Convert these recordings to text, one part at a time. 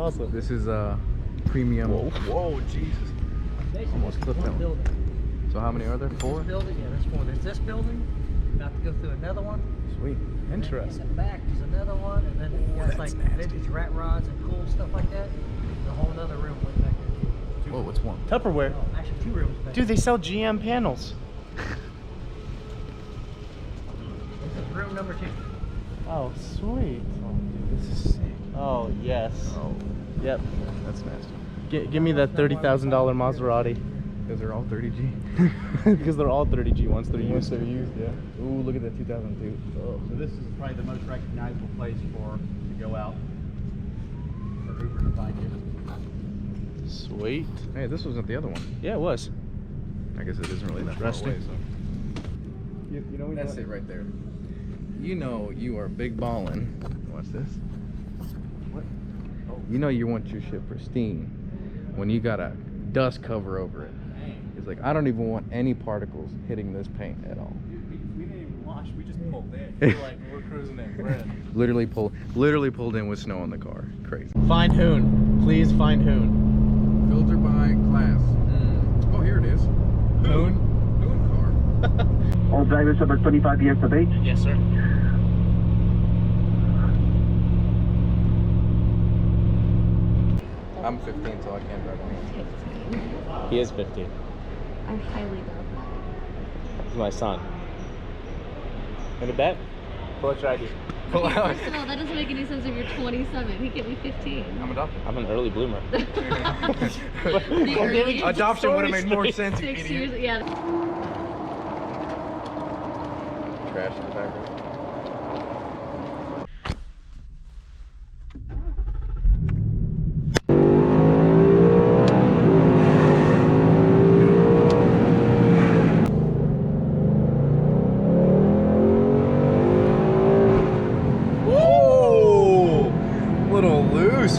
awesome. This is a premium. Whoa, Jesus. Almost clipped him. Building. So how many are there? 4? This building, yeah, there's 4. There's this building. About to go through another one. Sweet. In Interesting. the back, there's another one, and then you got like vintage rat rods and cool stuff like that. There's a whole other room way back there. Whoa, what's one? Tupperware. Oh, actually, 2 rooms back Dude, they sell GM panels. This is room number 2. Oh, sweet. Oh, dude, this is sick. Oh, yes. Oh, Yep. that's nasty. Give me that $30,000 Maserati. Because they're all 30G. Because they're all 30G once they're used. They're used, yeah. Ooh, look at that 2002. Oh. So this is probably the most recognizable place to go out for Uber to find you. Sweet. Hey, this wasn't the other one. Yeah, it was. I guess it isn't really that far Interesting. away, so. You know, that's it right there. You know you are big ballin'. Watch this. What? Oh. You know you want your shit pristine when you got a dust cover over it. It's like, I don't even want any particles hitting this paint at all. Dude, we didn't even wash, we just pulled in. We're like, we're cruising in, we're in. Literally pulled in with snow on the car. Crazy. Find Hoon. Please find Hoon. Filter by class. Oh, here it is. Hoon? Hoon car. All drivers over 25 years of age. Yes, sir. I'm 15, so I can't drive any. He is 15. I highly doubt that. He's my son. In a bet? Pull out your ID. Pull out. First of all, that doesn't make any sense if you're 27. He can't be 15. I'm adopted. I'm an early bloomer. The early- Adoption would have made more sense, you 6 idiot. years, yeah. Trash in the background.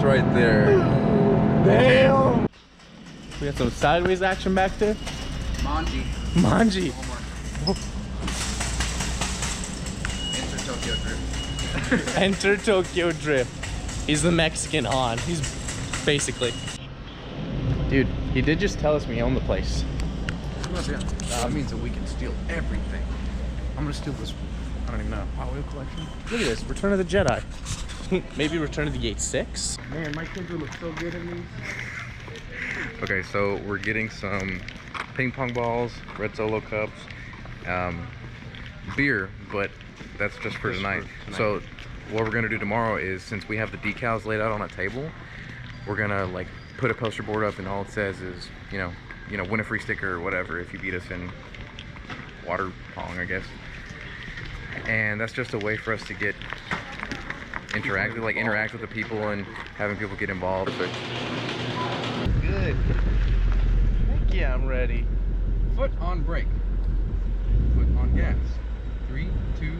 Right there. Damn! We got some sideways action back there. Manji. Manji. Enter Tokyo Drift. Enter Tokyo Drift. He's the Mexican Han. He's basically. Dude, he did just tell us we own the place. That means that we can steal everything. I'm gonna steal this, I don't even know, Hot Wheel collection. Look at this, Return of the Jedi. Maybe Return of the 8-6? Man, my kids would look so good in these. Okay, so we're getting some ping pong balls, red Solo cups, beer, but that's just for tonight. So what we're gonna do tomorrow is, since we have the decals laid out on a table, we're gonna like put a poster board up, and all it says is, you know, win a free sticker or whatever if you beat us in water pong, I guess. And that's just a way for us to get interact with the people and having people get involved. Good. Heck yeah, I'm ready. Foot on brake. Foot on gas. 3, 2.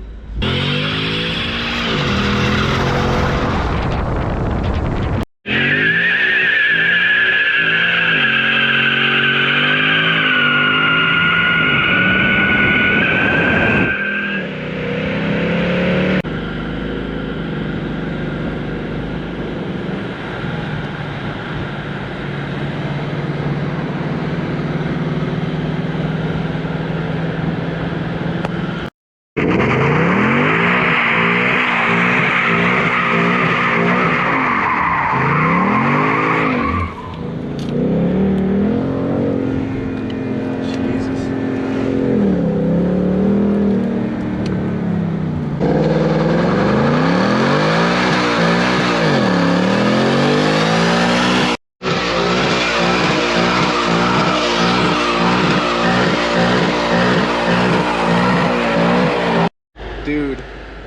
Dude.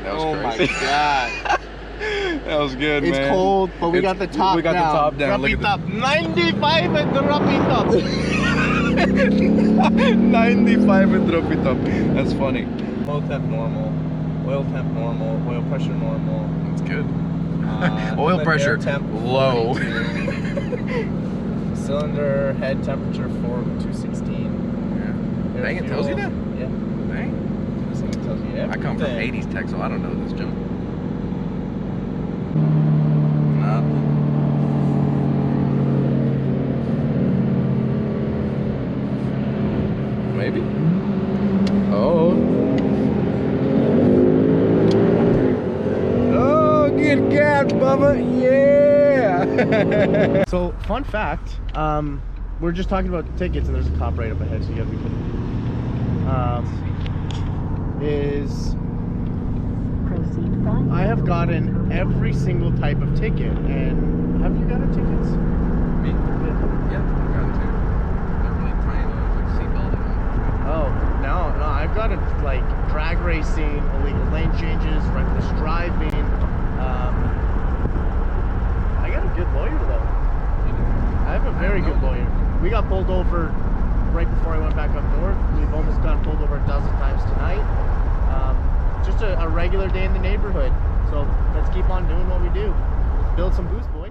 That was oh crazy. my god. That was good, It's man. cold, but we got the top down. We got the top down. Drop Look it at up. 95 and drop it up. 95 and drop it up. That's funny. Oil temp normal. Oil temp normal. Oil pressure normal. That's good. Oil then pressure air temp low. 42. Cylinder head temperature 216. Yeah. Air Dang, it tells you fuel. that? Yeah. Dang. This thing tells you everything. I come from 80s tech, so I don't know this, Jim. Nothing. mama. Yeah. So, fun fact. We're just talking about tickets, and there's a cop right up ahead, so you gotta be kidding. I have gotten every single type of ticket, and have you gotten tickets? Me? Yeah, I've gotten two. They're really tiny though, like seatbelt and all. Oh, no, I've got it like drag racing, illegal lane changes, reckless driving. I got a good lawyer though. I have a very good lawyer. We got pulled over right before I went back up north. We've almost gotten pulled over a dozen times tonight. Just a regular day in the neighborhood. So let's keep on doing what we do. Let's build some boost, boys.